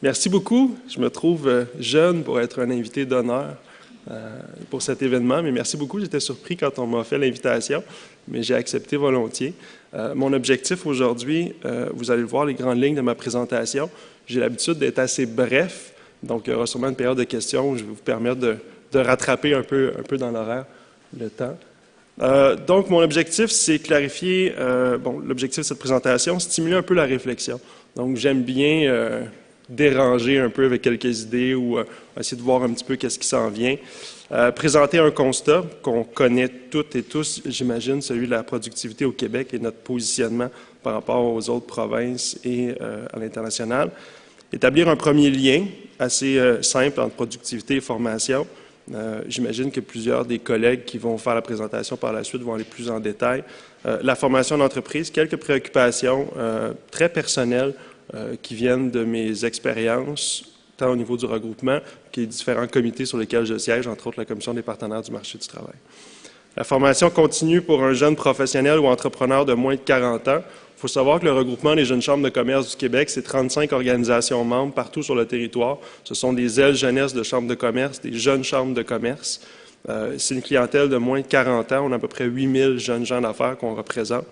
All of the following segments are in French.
Merci beaucoup. Je me trouve jeune pour être un invité d'honneur pour cet événement, mais merci beaucoup. J'étais surpris quand on m'a fait l'invitation, mais j'ai accepté volontiers. Mon objectif aujourd'hui, vous allez le voir, les grandes lignes de ma présentation. J'ai l'habitude d'être assez bref, donc il y aura sûrement une période de questions où je vais vous permettre de rattraper un peu dans l'horaire le temps. Donc, mon objectif, c'est clarifier, l'objectif de cette présentation, stimuler un peu la réflexion. Donc, j'aime bien déranger un peu avec quelques idées ou essayer de voir un petit peu qu'est-ce qui s'en vient. Présenter un constat qu'on connaît toutes et tous, j'imagine, celui de la productivité au Québec et notre positionnement par rapport aux autres provinces et à l'international. Établir un premier lien assez simple entre productivité et formation. J'imagine que plusieurs des collègues qui vont faire la présentation par la suite vont aller plus en détail. La formation d'entreprise, quelques préoccupations très personnelles qui viennent de mes expériences, tant au niveau du regroupement que les différents comités sur lesquels je siège, entre autres la Commission des partenaires du marché du travail. La formation continue pour un jeune professionnel ou entrepreneur de moins de 40 ans. Il faut savoir que le regroupement des jeunes chambres de commerce du Québec, c'est 35 organisations membres partout sur le territoire. Ce sont des ailes jeunesse de chambres de commerce, des jeunes chambres de commerce. C'est une clientèle de moins de 40 ans. On a à peu près 8000 jeunes gens d'affaires qu'on représente.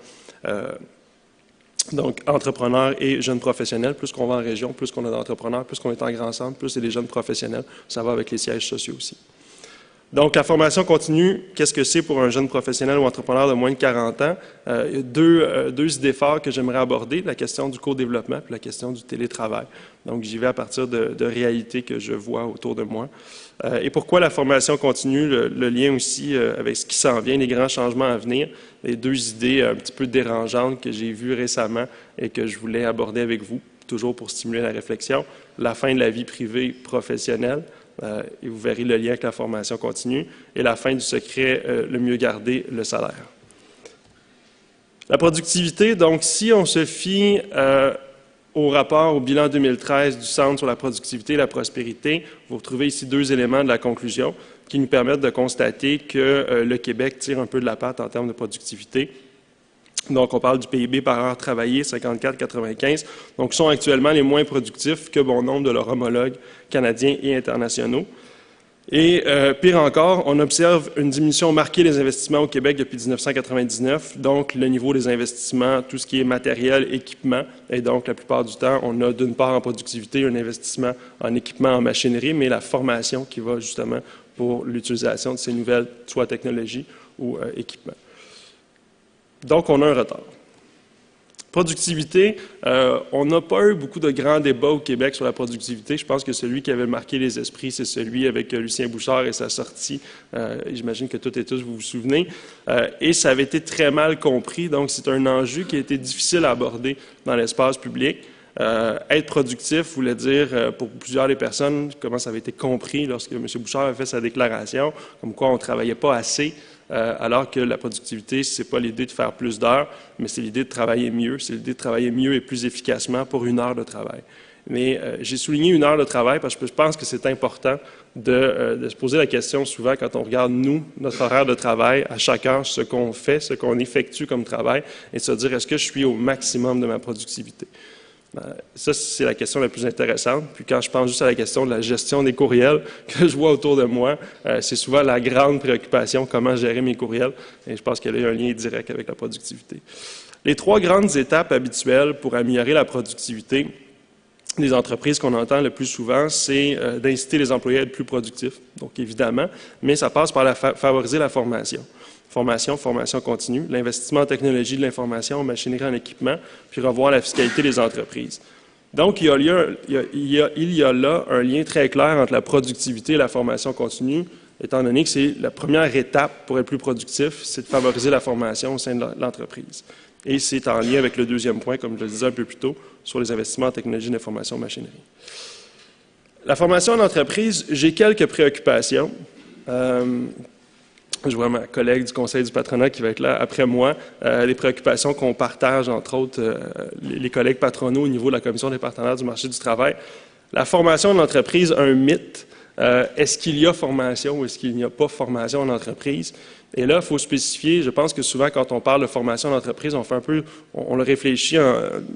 Donc, entrepreneurs et jeunes professionnels, plus qu'on va en région, plus qu'on a d'entrepreneurs, plus qu'on est en grand centre, plus c'est des jeunes professionnels. Ça va avec les sièges sociaux aussi. Donc, la formation continue, qu'est-ce que c'est pour un jeune professionnel ou entrepreneur de moins de 40 ans? Il y a deux idées phares que j'aimerais aborder, la question du co-développement et la question du télétravail. Donc, j'y vais à partir de réalités que je vois autour de moi. Et pourquoi la formation continue, le lien aussi avec ce qui s'en vient, les grands changements à venir, les deux idées un petit peu dérangeantes que j'ai vues récemment et que je voulais aborder avec vous, toujours pour stimuler la réflexion, la fin de la vie privée professionnelle, et vous verrez le lien avec la formation continue, et la fin du secret, le mieux garder, le salaire. La productivité, donc si on se fie au rapport, au bilan 2013 du Centre sur la productivité et la prospérité, vous retrouvez ici deux éléments de la conclusion qui nous permettent de constater que le Québec tire un peu de la patte en termes de productivité. Donc, on parle du PIB par heure travaillée, 54,95. Donc, sont actuellement les moins productifs que bon nombre de leurs homologues canadiens et internationaux. Et pire encore, on observe une diminution marquée des investissements au Québec depuis 1999. Donc, le niveau des investissements, tout ce qui est matériel, équipement, et donc la plupart du temps, on a d'une part en productivité un investissement en équipement, en machinerie, mais la formation qui va justement pour l'utilisation de ces nouvelles, soit technologies ou équipements. Donc, on a un retard. Productivité, on n'a pas eu beaucoup de grands débats au Québec sur la productivité. Je pense que celui qui avait marqué les esprits, c'est celui avec Lucien Bouchard et sa sortie. J'imagine que toutes et tous vous vous souvenez. Et ça avait été très mal compris. Donc, c'est un enjeu qui a été difficile à aborder dans l'espace public. Être productif voulait dire, pour plusieurs des personnes, comment ça avait été compris lorsque M. Bouchard avait fait sa déclaration, comme quoi on ne travaillait pas assez, alors que la productivité, ce n'est pas l'idée de faire plus d'heures, mais c'est l'idée de travailler mieux. C'est l'idée de travailler mieux et plus efficacement pour une heure de travail. Mais j'ai souligné une heure de travail parce que je pense que c'est important de se poser la question souvent quand on regarde, nous, notre horaire de travail, à chaque heure, ce qu'on fait, ce qu'on effectue comme travail, et de se dire, est-ce que je suis au maximum de ma productivité? Ça, c'est la question la plus intéressante. Puis quand je pense juste à la question de la gestion des courriels que je vois autour de moi, c'est souvent la grande préoccupation, comment gérer mes courriels. Et je pense qu'il y a un lien direct avec la productivité. Les trois grandes étapes habituelles pour améliorer la productivité des entreprises qu'on entend le plus souvent, c'est d'inciter les employés à être plus productifs, donc évidemment, mais ça passe par favoriser la formation. Formation continue, l'investissement en technologie de l'information, en machinerie, en équipement, puis revoir la fiscalité des entreprises. Donc, il y a là un lien très clair entre la productivité et la formation continue, étant donné que c'est la première étape pour être plus productif, c'est de favoriser la formation au sein de l'entreprise. Et c'est en lien avec le deuxième point, comme je le disais un peu plus tôt, sur les investissements en technologie de l'information, en machinerie. La formation en entreprise, j'ai quelques préoccupations. Je vois ma collègue du Conseil du patronat qui va être là après moi, les préoccupations qu'on partage, entre autres, les collègues patronaux au niveau de la Commission des partenaires du marché du travail. La formation en entreprise, un mythe. Est-ce qu'il y a formation ou est-ce qu'il n'y a pas formation en entreprise? Et là, il faut spécifier, je pense que souvent, quand on parle de formation d'entreprise, on fait un peu, on le réfléchit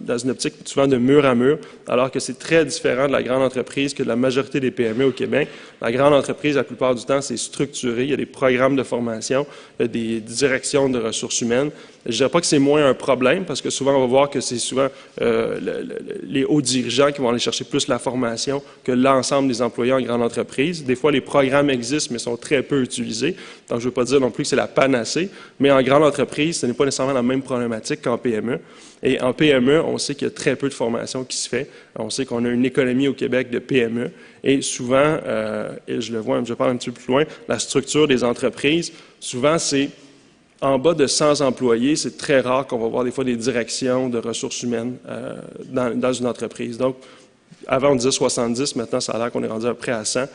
dans une optique souvent de mur à mur, alors que c'est très différent de la grande entreprise que de la majorité des PME au Québec. La grande entreprise, la plupart du temps, c'est structuré, il y a des programmes de formation, il y a des directions de ressources humaines. Je ne dirais pas que c'est moins un problème, parce que souvent, on va voir que c'est souvent les hauts dirigeants qui vont aller chercher plus la formation que l'ensemble des employés en grande entreprise. Des fois, les programmes existent, mais sont très peu utilisés. Donc, je ne veux pas dire non plus que c'est la panacée, mais en grande entreprise, ce n'est pas nécessairement la même problématique qu'en PME. Et en PME, on sait qu'il y a très peu de formation qui se fait. On sait qu'on a une économie au Québec de PME. Et souvent, et je le vois, je parle un petit peu plus loin, la structure des entreprises, souvent, c'est en bas de 100 employés, c'est très rare qu'on va voir des fois des directions de ressources humaines dans une entreprise. Donc, avant on disait 70, maintenant ça a l'air qu'on est rendu à peu près à 100.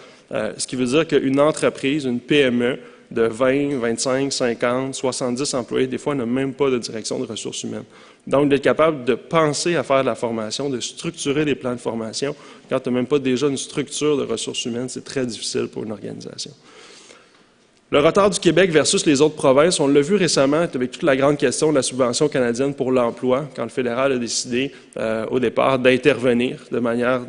Ce qui veut dire qu'une entreprise, une PME de 20, 25, 50, 70 employés, des fois n'a même pas de direction de ressources humaines. Donc, d'être capable de penser à faire de la formation, de structurer des plans de formation, quand tu n'as même pas déjà une structure de ressources humaines, c'est très difficile pour une organisation. Le retard du Québec versus les autres provinces, on l'a vu récemment avec toute la grande question de la subvention canadienne pour l'emploi, quand le fédéral a décidé au départ d'intervenir de manière,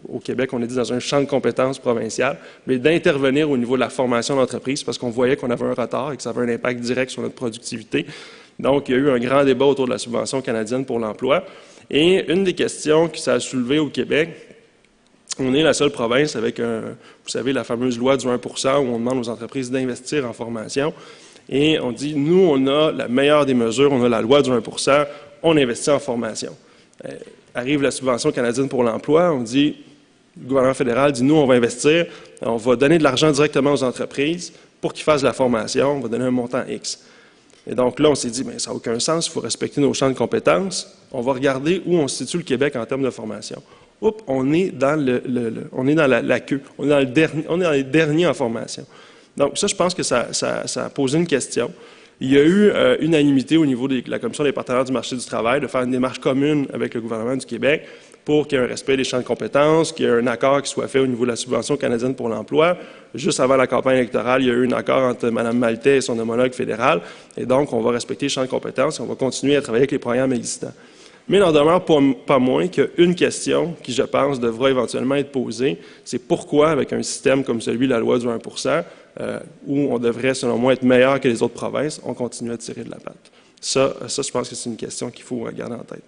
au Québec, on est dit dans un champ de compétences provincial, mais d'intervenir au niveau de la formation d'entreprise parce qu'on voyait qu'on avait un retard et que ça avait un impact direct sur notre productivité. Donc, il y a eu un grand débat autour de la subvention canadienne pour l'emploi. Et une des questions que ça a soulevé au Québec, on est la seule province avec, vous savez, la fameuse loi du 1 % où on demande aux entreprises d'investir en formation. Et on dit, nous, on a la meilleure des mesures, on a la loi du 1 %, on investit en formation. Arrive la subvention canadienne pour l'emploi, on dit, le gouvernement fédéral dit, nous, on va investir, on va donner de l'argent directement aux entreprises pour qu'ils fassent de la formation, on va donner un montant X. Et donc là, on s'est dit, bien, ça n'a aucun sens, il faut respecter nos champs de compétences. On va regarder où on se situe le Québec en termes de formation. Oups, on est dans la queue, on est dans les derniers en formation. Donc ça, je pense que ça a posé une question. Il y a eu unanimité au niveau de la Commission des partenaires du marché du travail de faire une démarche commune avec le gouvernement du Québec pour qu'il y ait un respect des champs de compétences, qu'il y ait un accord qui soit fait au niveau de la subvention canadienne pour l'emploi. Juste avant la campagne électorale, il y a eu un accord entre Mme Maltais et son homologue fédéral, et donc on va respecter les champs de compétences et on va continuer à travailler avec les programmes existants. Mais il n'en demeure pas moins qu'une question qui, je pense, devra éventuellement être posée, c'est pourquoi, avec un système comme celui de la loi du 1 %, où on devrait, selon moi, être meilleur que les autres provinces, on continue à tirer de la patte. Ça, je pense que c'est une question qu'il faut garder en tête.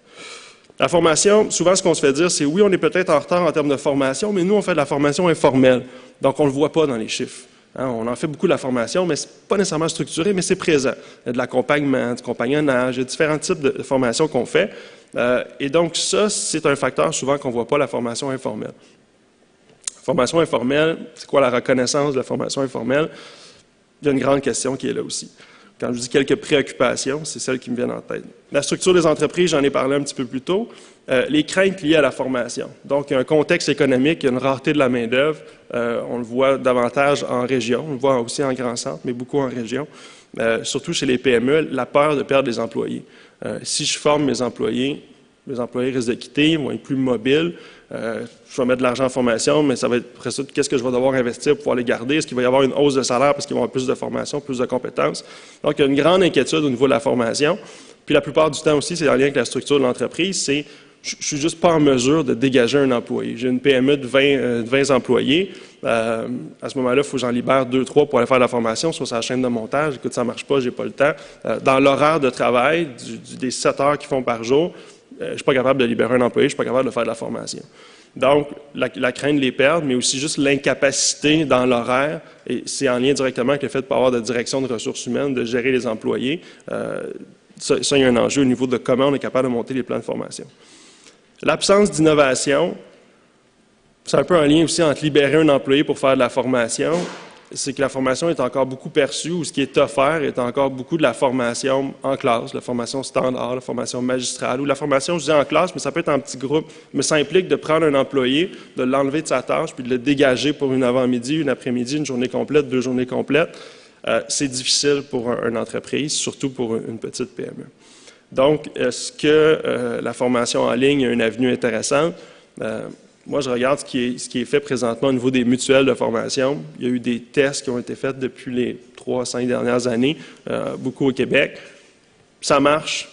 La formation, souvent, ce qu'on se fait dire, c'est oui, on est peut-être en retard en termes de formation, mais nous, on fait de la formation informelle. Donc, on ne le voit pas dans les chiffres. Hein, on en fait beaucoup de la formation, mais ce n'est pas nécessairement structuré, mais c'est présent. Il y a de l'accompagnement, du compagnonnage, il y a différents types de formations qu'on fait. Et donc, ça, c'est un facteur souvent qu'on ne voit pas, la formation informelle. Formation informelle, c'est quoi la reconnaissance de la formation informelle? Il y a une grande question qui est là aussi. Quand je dis quelques préoccupations, c'est celles qui me viennent en tête. La structure des entreprises, j'en ai parlé un petit peu plus tôt. Les craintes liées à la formation. Donc, il y a un contexte économique, il y a une rareté de la main-d'œuvre. On le voit davantage en région, on le voit aussi en grand centre, mais beaucoup en région. Surtout chez les PME, la peur de perdre des employés. Si je forme mes employés risquent de quitter, ils vont être plus mobiles. Je vais mettre de l'argent en formation, mais ça va être après ça, qu'est-ce que je vais devoir investir pour pouvoir les garder? Est-ce qu'il va y avoir une hausse de salaire parce qu'ils vont avoir plus de formation, plus de compétences? Donc, il y a une grande inquiétude au niveau de la formation. Puis la plupart du temps aussi, c'est en lien avec la structure de l'entreprise, c'est je ne suis juste pas en mesure de dégager un employé. J'ai une PME de 20 employés. À ce moment-là, il faut que j'en libère 2-3 pour aller faire la formation, soit sur la chaîne de montage. Écoute, ça ne marche pas, je n'ai pas le temps. Dans l'horaire de travail, des 7 heures qu'ils font par jour, je ne suis pas capable de libérer un employé, je ne suis pas capable de faire de la formation. Donc, la crainte de les perdre, mais aussi juste l'incapacité dans l'horaire, et c'est en lien directement avec le fait de ne pas avoir de direction de ressources humaines, de gérer les employés. Ça, il y a un enjeu au niveau de comment on est capable de monter les plans de formation. L'absence d'innovation, c'est un peu un lien aussi entre libérer un employé pour faire de la formation, c'est que la formation est encore beaucoup perçue, ou ce qui est offert est encore beaucoup de la formation en classe, la formation standard, la formation magistrale, ou la formation, je dis en classe, mais ça peut être en petit groupe, mais ça implique de prendre un employé, de l'enlever de sa tâche, puis de le dégager pour une avant-midi, une après-midi, une journée complète, 2 journées complètes. C'est difficile pour une entreprise, surtout pour une petite PME. Donc, est-ce que la formation en ligne a une avenue intéressante? moi, je regarde ce qui est fait présentement au niveau des mutuelles de formation. Il y a eu des tests qui ont été faits depuis les 3 à 5 dernières années, beaucoup au Québec. Ça marche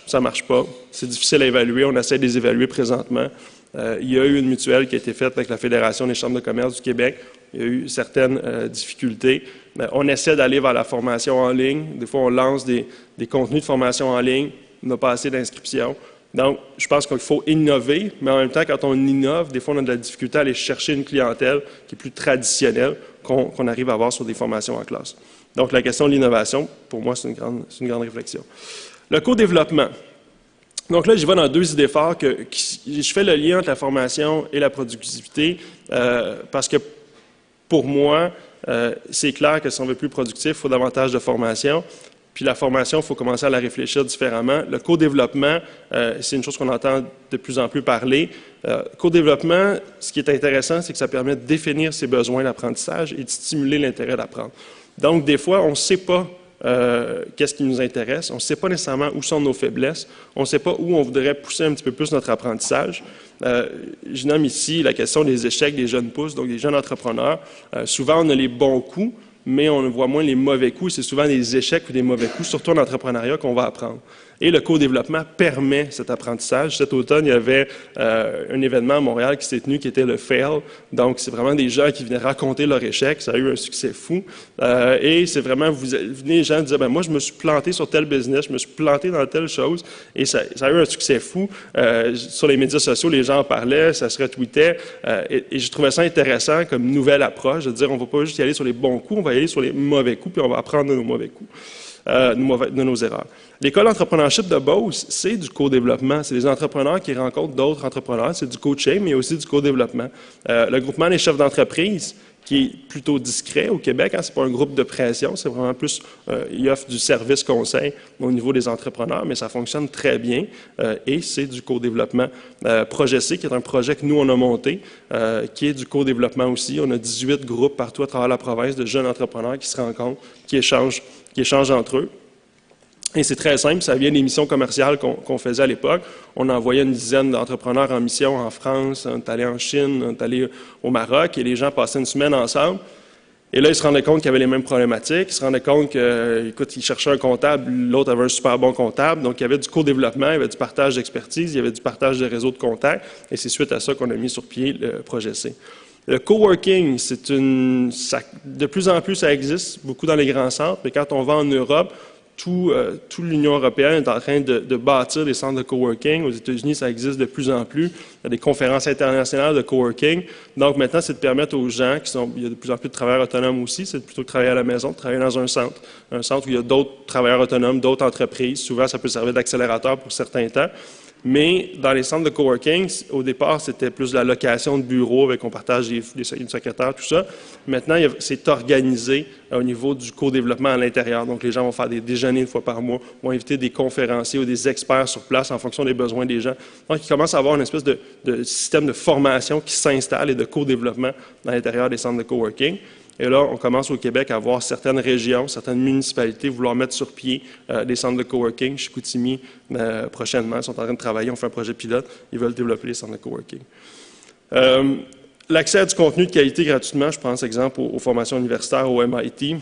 pas. C'est difficile à évaluer. On essaie de les évaluer présentement. Il y a eu une mutuelle qui a été faite avec la Fédération des chambres de commerce du Québec. Il y a eu certaines difficultés. On essaie d'aller vers la formation en ligne. Des fois, on lance des contenus de formation en ligne. On n'a pas assez d'inscriptions. Donc, je pense qu'il faut innover, mais en même temps, quand on innove, des fois, on a de la difficulté à aller chercher une clientèle qui est plus traditionnelle qu'on arrive à avoir sur des formations en classe. Donc, la question de l'innovation, pour moi, c'est une grande réflexion. Le co-développement. Donc là, j'y vais dans 2 idées fortes. Je fais le lien entre la formation et la productivité parce que, pour moi, c'est clair que si on veut plus productif, il faut davantage de formation. Puis la formation, il faut commencer à la réfléchir différemment. Le co-développement, c'est une chose qu'on entend de plus en plus parler. Co-développement, ce qui est intéressant, c'est que ça permet de définir ses besoins d'apprentissage et de stimuler l'intérêt d'apprendre. Donc, des fois, on ne sait pas qu'est-ce qui nous intéresse, on ne sait pas nécessairement où sont nos faiblesses, on ne sait pas où on voudrait pousser un petit peu plus notre apprentissage. Je nomme ici la question des échecs des jeunes pousses, donc des jeunes entrepreneurs. Souvent, on a les bons coups, mais on voit moins les mauvais coups. C'est souvent des échecs ou des mauvais coups, surtout en entrepreneuriat, qu'on va apprendre. Et le co-développement permet cet apprentissage. Cet automne, il y avait un événement à Montréal qui s'est tenu qui était le FAIL. Donc, c'est vraiment des gens qui venaient raconter leur échec. Ça a eu un succès fou. Et c'est vraiment, vous venez les gens disaient, ben moi, je me suis planté sur tel business, je me suis planté dans telle chose. Et ça a eu un succès fou. Sur les médias sociaux, les gens en parlaient, ça se retweetait. Et je trouvais ça intéressant comme nouvelle approche, de dire, on ne va pas juste y aller sur les bons coups, on va y aller sur les mauvais coups, puis on va apprendre de nos mauvais coups. De nos erreurs. L'école d'entrepreneurship de Beauce, c'est du co-développement. C'est des entrepreneurs qui rencontrent d'autres entrepreneurs. C'est du coaching, mais aussi du co-développement. Le groupement des chefs d'entreprise, qui est plutôt discret au Québec, hein, ce n'est pas un groupe de pression, c'est vraiment plus, il offre du service conseil au niveau des entrepreneurs, mais ça fonctionne très bien et c'est du co-développement. Projet C, qui est un projet que nous, on a monté, qui est du co-développement aussi. On a 18 groupes partout à travers la province de jeunes entrepreneurs qui se rencontrent, qui échangent entre eux. Et c'est très simple, ça vient des missions commerciales qu'on faisait à l'époque. On envoyait une dizaine d'entrepreneurs en mission en France, on est allé en Chine, on est allé au Maroc, et les gens passaient une semaine ensemble. Et là, ils se rendaient compte qu'il y avait les mêmes problématiques. Ils se rendaient compte qu'ils cherchaient un comptable, l'autre avait un super bon comptable. Donc, il y avait du co-développement, il y avait du partage d'expertise, il y avait du partage de réseaux de contacts. Et c'est suite à ça qu'on a mis sur pied le projet C. Le coworking, de plus en plus, ça existe beaucoup dans les grands centres, mais quand on va en Europe, toute l'Union européenne est en train de bâtir des centres de coworking. Aux États-Unis, ça existe de plus en plus. Il y a des conférences internationales de coworking. Donc maintenant, c'est de permettre aux gens il y a de plus en plus de travailleurs autonomes aussi, c'est plutôt de travailler à la maison, de travailler dans un centre où il y a d'autres travailleurs autonomes, d'autres entreprises. Souvent, ça peut servir d'accélérateur pour certains temps. Mais dans les centres de coworking, au départ, c'était plus de la location de bureaux avec on partage une secrétaire, tout ça. Maintenant, c'est organisé au niveau du co-développement à l'intérieur. Donc, les gens vont faire des déjeuners une fois par mois, vont inviter des conférenciers ou des experts sur place en fonction des besoins des gens. Donc, il commence à avoir une espèce de système de formation qui s'installe et de co-développement à l'intérieur des centres de coworking. Et là, on commence au Québec à voir certaines régions, certaines municipalités vouloir mettre sur pied des centres de coworking. Chicoutimi, prochainement, ils sont en train de travailler, on fait un projet pilote, ils veulent développer les centres de coworking. L'accès à du contenu de qualité gratuitement, je pense exemple aux formations universitaires au MIT.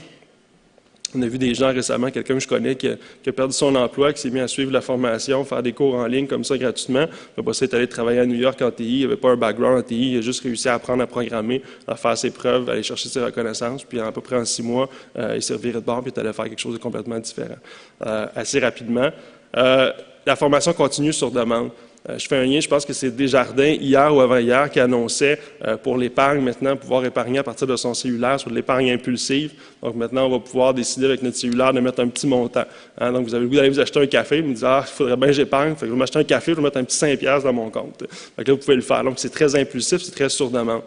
On a vu des gens récemment, quelqu'un que je connais qui a perdu son emploi, qui s'est mis à suivre la formation, faire des cours en ligne comme ça gratuitement. Après ça, il est allé travailler à New York en TI, il n'avait pas un background en TI, il a juste réussi à apprendre à programmer, à faire ses preuves, à aller chercher ses reconnaissances, puis à peu près en 6 mois, il s'est reviré de bord, puis il est allé faire quelque chose de complètement différent. Assez rapidement. La formation continue sur demande. Je fais un lien, je pense que c'est Desjardins, hier ou avant-hier, qui annonçait pour l'épargne maintenant, pouvoir épargner à partir de son cellulaire sur de l'épargne impulsive. Donc maintenant, on va pouvoir décider avec notre cellulaire de mettre un petit montant. Hein, donc vous avez le goût d'aller vous acheter un café, vous me dites « Ah, il faudrait bien que j'épargne, fait que je vais m'acheter un café, je vais mettre un petit 5$ dans mon compte. » Donc là, vous pouvez le faire. Donc c'est très impulsif, c'est très sur demande.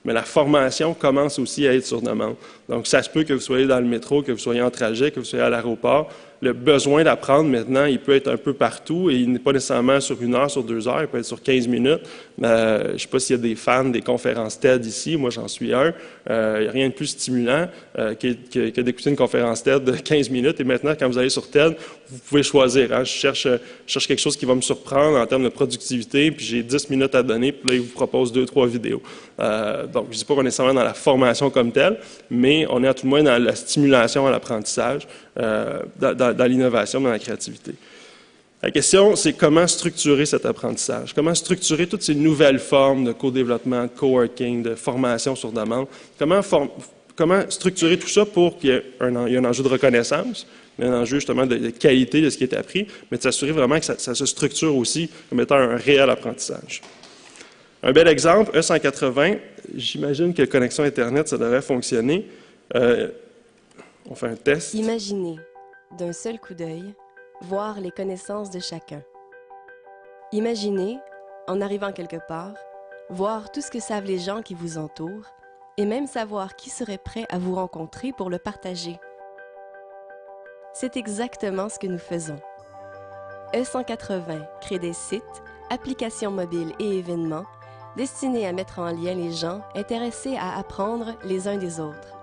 mais la formation commence aussi à être sur demande. Donc, ça se peut que vous soyez dans le métro, que vous soyez en trajet, que vous soyez à l'aéroport. Le besoin d'apprendre maintenant, il peut être un peu partout et il n'est pas nécessairement sur 1 heure, sur 2 heures, il peut être sur 15 minutes. Je ne sais pas s'il y a des fans des conférences TED ici, moi j'en suis un. Il n'y a rien de plus stimulant que d'écouter une conférence TED de 15 minutes et maintenant, quand vous allez sur TED, vous pouvez choisir. Hein. Je cherche quelque chose qui va me surprendre en termes de productivité, puis j'ai 10 minutes à donner, puis là, il vous propose 2-3 vidéos. Donc, je ne dis pas qu'on est nécessairement dans la formation comme telle, mais on est à tout le moins dans la stimulation à l'apprentissage, dans l'innovation, dans la créativité. La question, c'est comment structurer cet apprentissage? Comment structurer toutes ces nouvelles formes de co-développement, de coworking, de formation sur demande? Comment structurer tout ça pour qu'il y ait un enjeu de reconnaissance, un enjeu justement de qualité de ce qui est appris, mais de s'assurer vraiment que ça se structure aussi comme étant un réel apprentissage. Un bel exemple, E180, j'imagine que connexion Internet, ça devrait fonctionner. On fait un test. Imaginez, d'un seul coup d'œil, voir les connaissances de chacun. Imaginez, en arrivant quelque part, voir tout ce que savent les gens qui vous entourent et même savoir qui serait prêt à vous rencontrer pour le partager. C'est exactement ce que nous faisons. E180 crée des sites, applications mobiles et événements destinés à mettre en lien les gens intéressés à apprendre les uns des autres.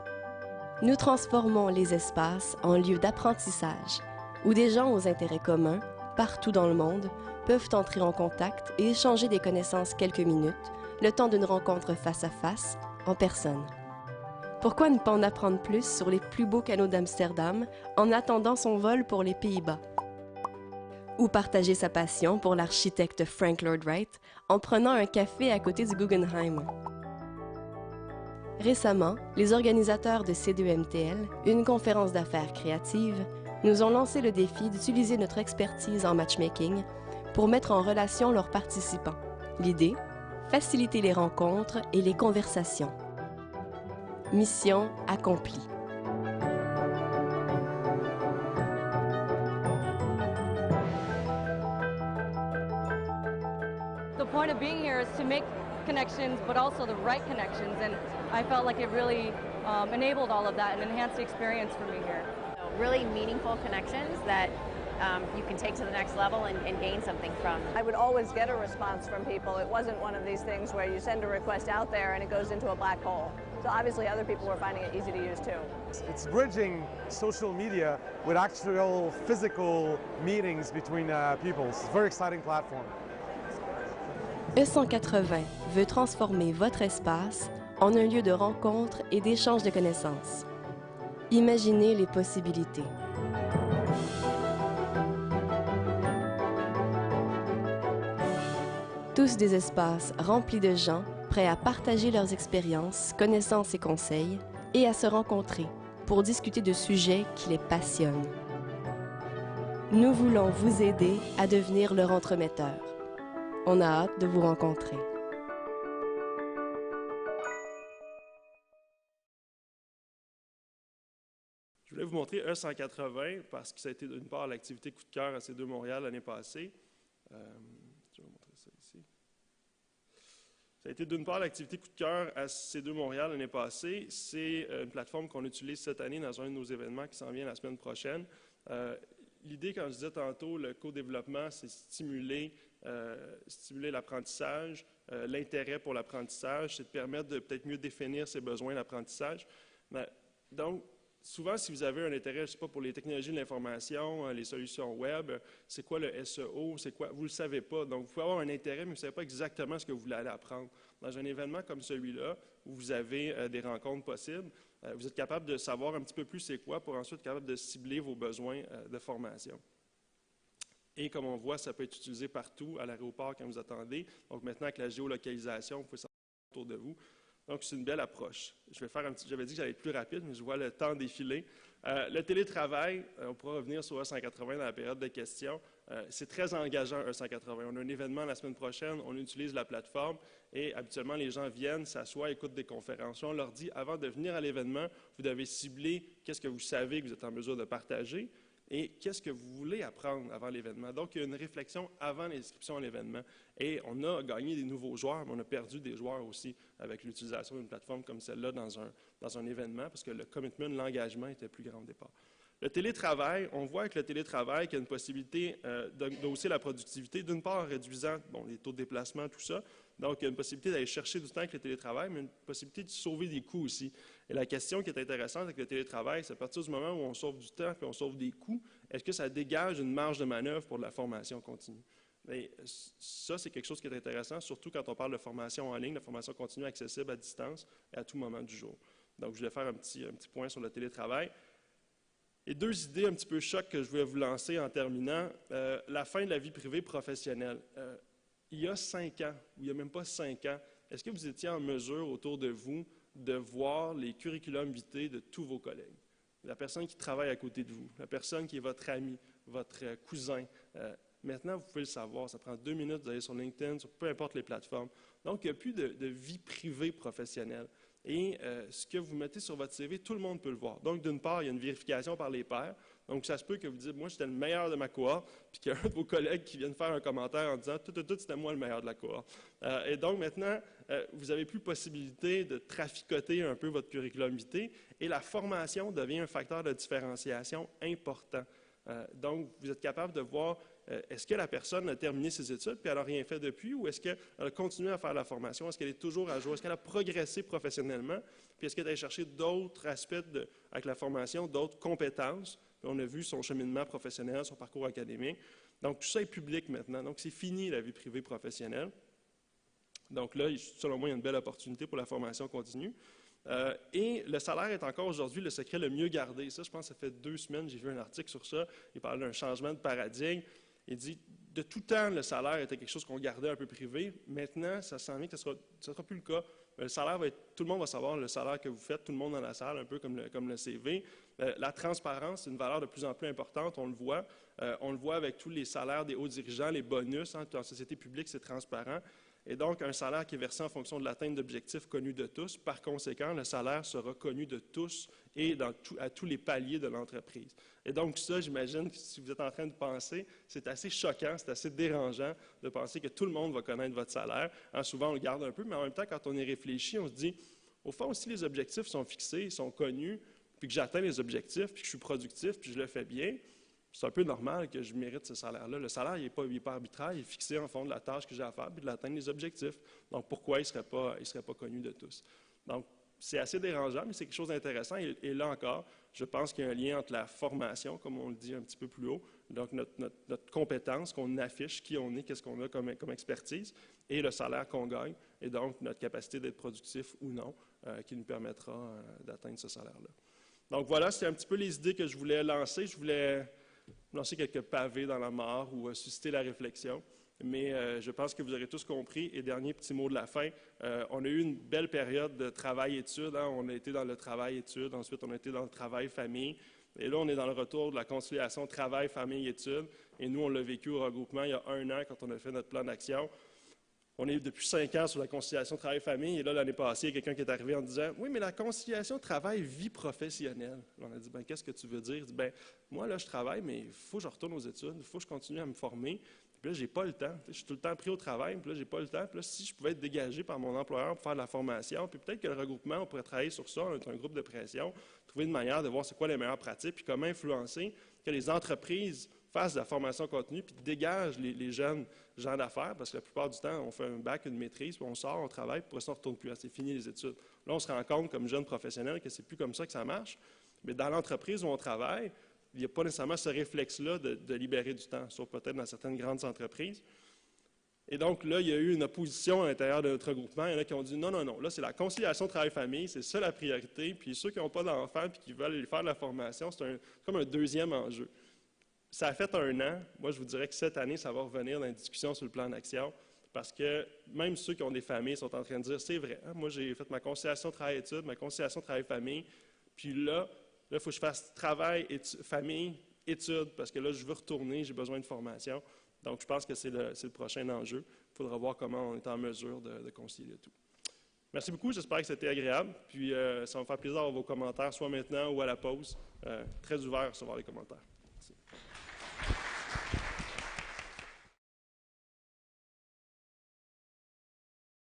Nous transformons les espaces en lieux d'apprentissage où des gens aux intérêts communs, partout dans le monde, peuvent entrer en contact et échanger des connaissances quelques minutes, le temps d'une rencontre face à face, en personne. Pourquoi ne pas en apprendre plus sur les plus beaux canaux d'Amsterdam en attendant son vol pour les Pays-Bas? Ou partager sa passion pour l'architecte Frank Lloyd Wright en prenant un café à côté du Guggenheim. Récemment, les organisateurs de C2MTL, une conférence d'affaires créative, nous ont lancé le défi d'utiliser notre expertise en matchmaking pour mettre en relation leurs participants. L'idée, faciliter les rencontres et les conversations. Mission accomplie. The point of being here is to make connections, but also the right connections, and I felt like it really enabled all of that and enhanced the experience for me here. Really meaningful connections that you can take to the next level and gain something from. I would always get a response from people. It wasn't one of these things where you send a request out there and it goes into a black hole. So obviously other people were finding it easy to use too. It's bridging social media with actual physical meetings between people. It's a very exciting platform. E180 veut transformer votre espace en un lieu de rencontre et d'échange de connaissances. Imaginez les possibilités. Tous des espaces remplis de gens prêts à partager leurs expériences, connaissances et conseils et à se rencontrer pour discuter de sujets qui les passionnent. Nous voulons vous aider à devenir leur entremetteur. On a hâte de vous rencontrer. Je voulais vous montrer E180 parce que ça a été d'une part l'activité coup de cœur à C2 Montréal l'année passée. Je vais vous montrer ça ici. Ça a été d'une part l'activité coup de cœur à C2 Montréal l'année passée. C'est une plateforme qu'on utilise cette année dans un de nos événements qui s'en vient la semaine prochaine. L'idée, comme je disais tantôt, le co-développement, c'est stimuler l'apprentissage, l'intérêt pour l'apprentissage, c'est de permettre de peut-être mieux définir ses besoins d'apprentissage. Donc, souvent, si vous avez un intérêt, je ne sais pas, pour les technologies de l'information, les solutions web, c'est quoi le SEO, c'est quoi, vous ne le savez pas. Donc, vous pouvez avoir un intérêt, mais vous ne savez pas exactement ce que vous voulez aller apprendre. Dans un événement comme celui-là, où vous avez des rencontres possibles, vous êtes capable de savoir un petit peu plus c'est quoi pour ensuite être capable de cibler vos besoins de formation. Et comme on voit, ça peut être utilisé partout, à l'aéroport quand vous attendez. Donc maintenant, avec la géolocalisation, vous pouvez savoir autour de vous. Donc, c'est une belle approche. J'avais dit que j'allais être plus rapide, mais je vois le temps défiler. Le télétravail, on pourra revenir sur E180 dans la période de questions. C'est très engageant, E180. On a un événement la semaine prochaine, on utilise la plateforme et habituellement, les gens viennent, s'assoient, écoutent des conférences. On leur dit, avant de venir à l'événement, vous devez cibler qu'est-ce que vous savez que vous êtes en mesure de partager, et qu'est-ce que vous voulez apprendre avant l'événement. Donc, il y a une réflexion avant l'inscription à l'événement. Et on a gagné des nouveaux joueurs, mais on a perdu des joueurs aussi avec l'utilisation d'une plateforme comme celle-là dans un événement, parce que le commitment, l'engagement était plus grand au départ. Le télétravail, on voit avec le télétravail qu'il y a une possibilité d'hausser la productivité, d'une part en réduisant les taux de déplacement, tout ça. Donc, il y a une possibilité d'aller chercher du temps avec le télétravail, mais une possibilité de sauver des coûts aussi. Et la question qui est intéressante avec le télétravail, c'est à partir du moment où on sauve du temps et on sauve des coûts, est-ce que ça dégage une marge de manœuvre pour de la formation continue? Mais ça, c'est quelque chose qui est intéressant, surtout quand on parle de formation en ligne, de formation continue accessible à distance et à tout moment du jour. Donc, je voulais faire un petit point sur le télétravail. Et deux idées un petit peu choc que je voulais vous lancer en terminant. La fin de la vie privée professionnelle. Il y a 5 ans, ou il n'y a même pas 5 ans, est-ce que vous étiez en mesure autour de vous de voir les curriculums vitae de tous vos collègues? La personne qui travaille à côté de vous, la personne qui est votre ami, votre cousin. Maintenant, vous pouvez le savoir. Ça prend 2 minutes d'aller sur LinkedIn, sur peu importe les plateformes. Donc, il n'y a plus de vie privée professionnelle. Et ce que vous mettez sur votre CV, tout le monde peut le voir. Donc, d'une part, il y a une vérification par les pairs. Donc, ça se peut que vous dites, moi, j'étais le meilleur de ma cohorte, puis qu'il y a un de vos collègues qui vient faire un commentaire en disant, tout, c'était moi le meilleur de la cohorte. Et donc, maintenant, vous n'avez plus possibilité de traficoter un peu votre curriculum vitae, et la formation devient un facteur de différenciation important. Donc, vous êtes capable de voir, est-ce que la personne a terminé ses études puis elle n'a rien fait depuis, ou est-ce qu'elle a continué à faire la formation, est-ce qu'elle est toujours à jour, est-ce qu'elle a progressé professionnellement, puis est-ce qu'elle est allée chercher d'autres aspects avec la formation, d'autres compétences. Puis on a vu son cheminement professionnel, son parcours académique. Donc, tout ça est public maintenant. Donc, c'est fini la vie privée professionnelle. Donc là, selon moi, il y a une belle opportunité pour la formation continue. Et le salaire est encore aujourd'hui le secret le mieux gardé. Ça, je pense que ça fait 2 semaines, j'ai vu un article sur ça. Il parle d'un changement de paradigme. Il dit, de tout temps, le salaire était quelque chose qu'on gardait un peu privé. Maintenant, ça sent bien que ce ne sera plus le cas. Le salaire va être, tout le monde va savoir le salaire que vous faites, tout le monde dans la salle, un peu comme le CV. La transparence, c'est une valeur de plus en plus importante, on le voit. On le voit avec tous les salaires des hauts dirigeants, les bonus. En société publique, c'est transparent. Et donc, un salaire qui est versé en fonction de l'atteinte d'objectifs connus de tous. Par conséquent, le salaire sera connu de tous et à tous les paliers de l'entreprise. Et donc, ça, j'imagine que si vous êtes en train de penser, c'est assez choquant, c'est assez dérangeant de penser que tout le monde va connaître votre salaire. Souvent, on le garde un peu, mais en même temps, quand on y réfléchit, on se dit, au fond, si les objectifs sont fixés, sont connus, puis que j'atteins les objectifs, puis que je suis productif, puis je le fais bien, c'est un peu normal que je mérite ce salaire-là. Le salaire, il n'est pas arbitraire, il est fixé en fond de la tâche que j'ai à faire puis de l'atteindre les objectifs. Donc, pourquoi il ne serait pas connu de tous? Donc, c'est assez dérangeant, mais c'est quelque chose d'intéressant. Et là encore, je pense qu'il y a un lien entre la formation, comme on le dit un petit peu plus haut, donc notre compétence qu'on affiche, qui on est, qu'est-ce qu'on a comme expertise, et le salaire qu'on gagne, et donc notre capacité d'être productif ou non, qui nous permettra d'atteindre ce salaire-là. Donc voilà, c'était un petit peu les idées que je voulais lancer. Je voulais lancer quelques pavés dans la mare ou susciter la réflexion. Mais je pense que vous aurez tous compris. Et dernier petit mot de la fin, on a eu une belle période de travail-études. Hein. On a été dans le travail-études, ensuite on a été dans le travail-famille. Et là, on est dans le retour de la conciliation travail-famille-études. Et nous, on l'a vécu au regroupement il y a 1 an quand on a fait notre plan d'action. On est depuis 5 ans sur la conciliation travail-famille. Et là, l'année passée, il y a quelqu'un qui est arrivé en disant « Oui, mais la conciliation travail-vie professionnelle. » On a dit « Ben, qu'est-ce que tu veux dire? » Il dit « Ben, moi, là, je travaille, mais il faut que je retourne aux études, il faut que je continue à me former. Puis là, j'ai pas le temps. Je suis tout le temps pris au travail, puis là, j'ai pas le temps. Puis là, si je pouvais être dégagé par mon employeur pour faire de la formation, puis peut-être que le regroupement, on pourrait travailler sur ça, on est un groupe de pression, trouver une manière de voir c'est quoi les meilleures pratiques, puis comment influencer que les entreprises fassent de la formation continue, puis dégagent les jeunes gens d'affaires, parce que la plupart du temps, on fait un bac, une maîtrise, puis on sort, on travaille, puis après ça, on ne retourne plus. C'est fini les études. Là, on se rend compte, comme jeunes professionnels, que c'est plus comme ça que ça marche. Mais dans l'entreprise où on travaille, il n'y a pas nécessairement ce réflexe-là de libérer du temps, sauf peut-être dans certaines grandes entreprises. Et donc, là, il y a eu une opposition à l'intérieur de notre regroupement. Il y en a qui ont dit non, non, non, là, c'est la conciliation travail-famille, c'est ça la priorité. Puis ceux qui n'ont pas d'enfants et qui veulent aller faire de la formation, c'est comme un deuxième enjeu. Ça a fait 1 an. Moi, je vous dirais que cette année, ça va revenir dans les discussions sur le plan d'action. Parce que même ceux qui ont des familles sont en train de dire c'est vrai, hein, moi, j'ai fait ma conciliation travail-études, ma conciliation travail-famille. Puis là, il faut que je fasse travail, famille, études, parce que là, je veux retourner, j'ai besoin de formation. Donc, je pense que c'est le prochain enjeu. Il faudra voir comment on est en mesure de concilier tout. Merci beaucoup, j'espère que c'était agréable. Puis, ça va me faire plaisir d'avoir vos commentaires, soit maintenant ou à la pause. Très ouvert à recevoir les commentaires.